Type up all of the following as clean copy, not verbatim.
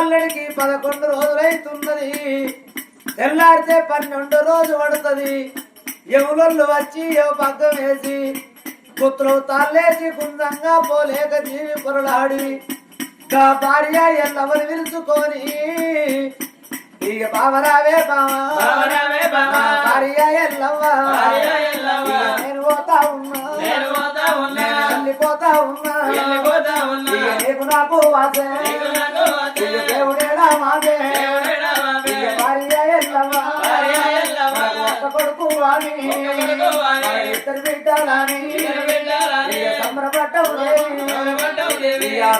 అల్లడికి 11 రోజులైతున్నది. తెల్లారితే 12 రోజు పడుతుంది. ఎవరొళ్ళు వచ్చి ఎవ పక్కం వేసి పుత్రులు తాళ్ళేసి కుందంగా పోలేక జీవి పొరలాడి గా భార్య ఎల్లవరు విలుచుకొని ఇక బావరావే బావా భార్య ఎల్లవ్వ నేను పోతా ఉన్నా వెళ్ళిపోతా ఉన్నా నీకు నాకు వాసే దేవుడేడా మాదే భార్య ఎల్లవ్వ కొడుకు వాణి ఇద్దరు బిడ్డలని సంబరపడ్డవు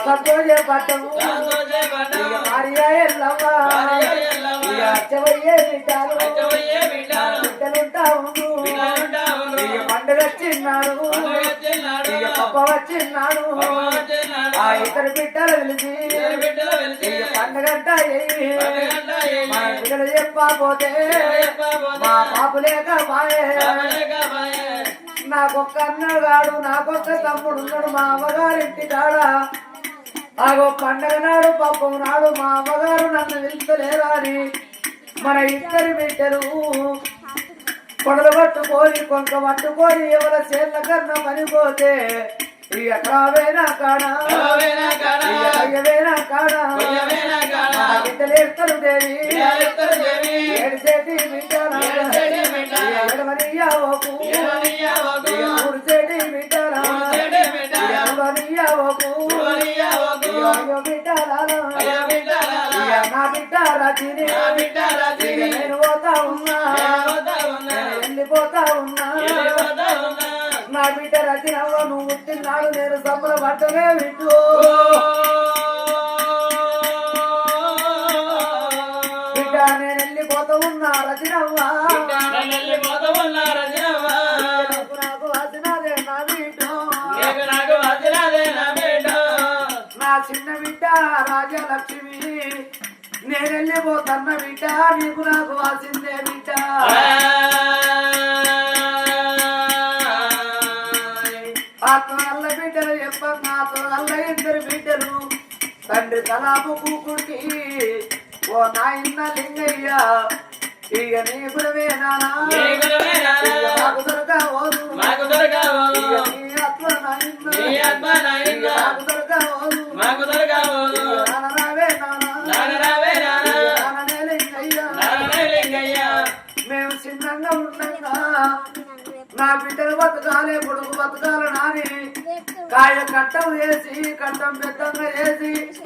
సంతోష పట్టము భార్య ఎల్లవ్వ అచ్చవయ్యే బిడ్డలు బిడ్డలుంటా ఉండు పండుగ వచ్చిన్నాడు పప్ప వచ్చిన్నాడు ఆ ఇద్దరు బిడ్డలు పిలిచి పండుగంట మా బిడ్డలు చెప్పకపోతే మా పాపు లేక బాయే నాకొక్క అన్నగాడు నాకొక్క తమ్ముడు ఉన్నాడు మా అమ్మగారింటి కాడ ఆగో పండగ నాడు పాపం నాడు మా అమ్మగారు నన్ను పిలుస్తలేరా అని మన ఇద్దరి బిడ్డలు పొడలు పట్టుకొని కొంత పట్టుకొని ఎవరి చేళ్ళ కన్నా పనిపోతే ఎక్కడవేనా కాడా అయ్యవేనా కాడా బిడ్డలు ఎడతారు దేవి ఏడిచేటి బిడ్డలు ఎడవనియావకు ఊడిచేటి బిడ్డలు ఎడవనియావకు నా బిడ్డ రచిని నేను పోతా ఉన్నా వెళ్ళిపోతా ఉన్నా నా బిడ్డ రచనలో నువ్వు పుట్టినాడు నేను సంబర పట్టనే వింటూ బిడ్డ నేను వెళ్ళిపోతా ఉన్నా రచనవ్వా నాకు వచ్చినదే నా బిడ్డ నా చిన్న బిడ్డ రాజలక్ష్మి నేను వెళ్ళిపోతున్న బిడ్డ నీకు నాకు వాసిందే బిడ్డ ఆత్మల్ల బిడ్డలు చెప్పండి నాతో అల్ల ఇద్దరు బిడ్డలు తండ్రి తలాపు కూకుడికి ఓ నాయన్న లింగయ్య ఇక నీ గురవే నానా నాకు దొరకవోదు నీ ఆత్మ నాయన్న నాకు దొరకవోదు నానరావే నాననే లింగయ్య మేము చిన్నంగా ఉండగా నా బిడ్డలు బతకాలే కొడుకు బతకాల నాని కాయ కట్టం వేసి కట్టం పెద్దంగా వేసి